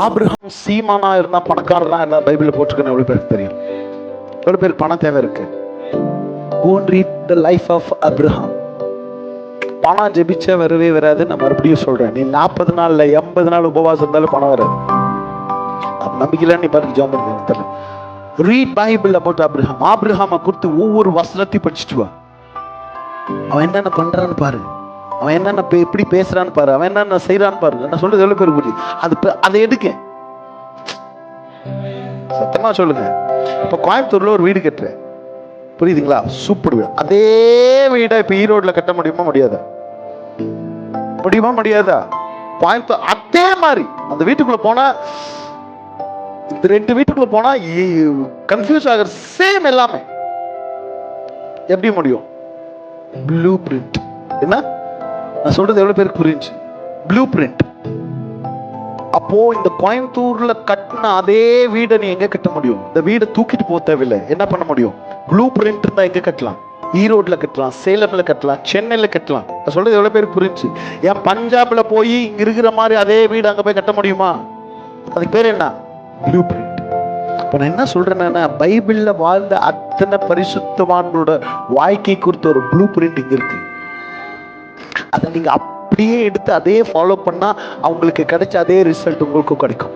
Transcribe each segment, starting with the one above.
Abraham சீமானா இருந்தா பணக்காரனா இருந்தா பைபிள்ல போட்டுருக்கேன்னு எவ்வளவு பேருக்கு தெரியும்? எவ்வளவு பேருக்கு பணம் தேவை இருக்கு? Go and read the life of Abraham. பணம் ஜெபிச்சா வரவே வராது. நான் மறுபடியும் சொல்றேன், நீ 40 நாள்ல 80 நாள் உபவாசம் இருந்தாலும் பணம் வராது. நம்பிக்கையில நீ பாருங்க, ஜெபம் பண்ணுங்க. Read Bible about Abraham. ஆபிரகாமை குறித்து ஒவ்வொரு வசனத்தையும் படிச்சுட்டு வா. அவன் என்னென்ன பண்றான்னு பாரு, அவன் என்னென்ன எப்படி பேசுறான்னு பாரு, அவன் என்னென்ன செய்யறான்னு பாரு. நான் சொல்றது எவ்வளவு பேருக்கு புரியுது? அதை எடுக்க சத்தமா சொல்லுங்க. இப்ப கோயம்புத்தூர்ல ஒரு வீடு கட்டுறேன், புரியுதுங்களா? சூப்பர் வீடு. அதே வீடை இப்ப ஈரோடுல கட்ட முடியுமா முடியாதா? முடியுமா முடியாதா? கோயம்புத்தூர் அதே மாதிரி அந்த வீட்டுக்குள்ள போனா, இந்த 2 வீட்டுக்குள்ள போனா கன்ஃபியூஸ் ஆகிற சேம் எல்லாமே. எப்படி முடியும்? Blue print. என்ன நான் சொல்றது எவ்வளவு பேருக்கு புரிஞ்சு? Blue print. அப்போ இந்த கோயம்புத்தூர்ல கட்டின அதே வீடை நீ எங்க கட்ட முடியும்? இந்த வீடை தூக்கிட்டு போக தேவையில்லை. என்ன பண்ண முடியும்? ப்ளூ பிரிண்ட் இருந்தா எங்க கட்டலாம்? ஈரோட்ல கட்டலாம், சேலம்ல கட்டலாம், சென்னையில கட்டலாம். நான் சொல்றது எவ்வளவு பேருக்கு புரிஞ்சு? ஏன் பஞ்சாப்ல போய் இங்க இருக்கிற மாதிரி அதே வீடு அங்க போய் கட்ட முடியுமா? அதுக்கு பேர் என்ன? Blue print. இப்ப நான் என்ன சொல்றேன்னா, பைபிள்ல வாழ்ந்த அத்தனை பரிசுத்தவான்களோட வாழ்க்கை குறித்த ஒரு ப்ளூ பிரிண்ட் இங்க இருக்கு. அதை நீங்க அப்படியே எடுத்து அதே ஃபாலோ பண்ணா அவங்களுக்கு கிடைச்ச அதே ரிசல்ட் உங்களுக்கும் கிடைக்கும்.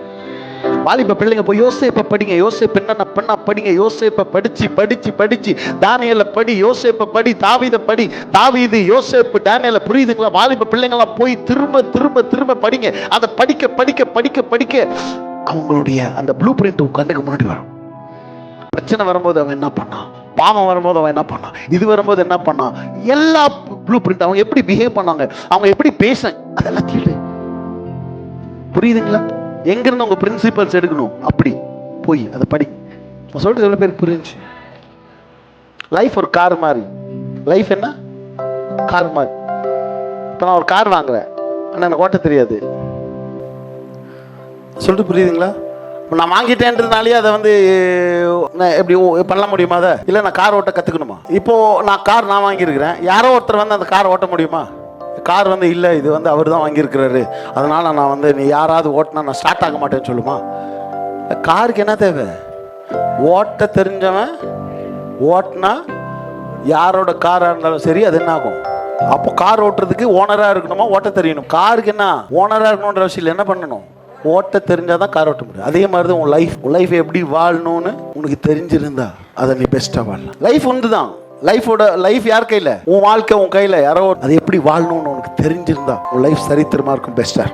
வாலிப பிள்ளைங்க போய் யோசேப்பை படிங்க, யோசேப்பு என்னென்ன பண்ணா படிங்க, யோசேப்பை படிச்சு படிச்சு படிச்சு தானியேலை படி, யோசேப்பை படி, தாவீதை படி, தாவீது யோசேப்பு தானியேலை, புரியுதுங்களா? வாலிப பிள்ளைங்களாம் போய் திரும்ப திரும்ப திரும்ப படிங்க. அதை படிக்க படிக்க படிக்க படிக்க அவங்களுடைய அந்த ப்ளூ பிரிண்ட் கண்ணுக்கு முன்னாடி வரும். பிரச்சனை வரும்போது அவன் என்ன பண்ணான், பாவம் வரும்போது அவன் என்ன பண்ணான், இது வரும்போது என்ன பண்ணான், எல்லா ப்ளூ பிரிண்ட், அவங்க எப்படி பிஹேவ் பண்ணாங்க, அவங்க எப்படி பேச, அதெல்லாம் தீட்டு. புரியுதுங்களா? எங்க இருந்து உங்க பிரின்சிபல்ஸ் எடுக்கணும், அப்படி போய் அதை படி. சொல்றது எவ்வளவு பேருக்கு புரிஞ்சு? லைஃப் ஒரு கார் மாதிரி. லைஃப் என்ன? கார் மாதிரி. இப்ப நான் ஒரு கார் வாங்குறேன், ஆனா எனக்கு ஓட்ட தெரியாது. சொல்லிட்டு புரியுதுங்களா? நான் வாங்கிட்டேன்றதுனாலே அதை வந்து எப்படி பண்ண முடியுமா? அதை இல்லை நான் கார் ஓட்ட கற்றுக்கணுமா? இப்போ நான் கார் நான் வாங்கியிருக்கிறேன், யாரோ ஒருத்தர் வந்து அந்த கார் ஓட்ட முடியுமா? கார் வந்து இல்லை, இது வந்து அவர் தான் வாங்கியிருக்கிறாரு, அதனால் நான் வந்து நீ யாராவது ஓட்டினா நான் ஸ்டார்ட் ஆக மாட்டேன்னு சொல்லுமா? காருக்கு என்ன தேவை? ஓட்ட தெரிஞ்சவன் ஓட்டினா யாரோட காராக இருந்தாலும் சரி, அது என்ன ஆகும்? அப்போ கார் ஓட்டுறதுக்கு ஓனராக இருக்கணுமா, ஓட்ட தெரியணும்? காருக்கு என்ன ஓனராக இருக்கணுன்ற அவசியம் இல்லை. என்ன பண்ணணும்? ஓட்ட தெரிஞ்சாதான் கார் ஓட்ட முடியும். அதே மாதிரி தான் உன் லைஃப் எப்படி வாழணும்னு உனக்கு தெரிஞ்சிருந்தா அதை நீ பெஸ்ட்டாக வாழலாம். லைஃப் ஒன்று தான். லைஃப் யார் கையில்? உன் வாழ்க்கை உன் கையில். யாரோ அது எப்படி வாழணும்னு உனக்கு தெரிஞ்சிருந்தா உன் லைஃப் சரித்திரமா இருக்கும், பெஸ்ட்டாக.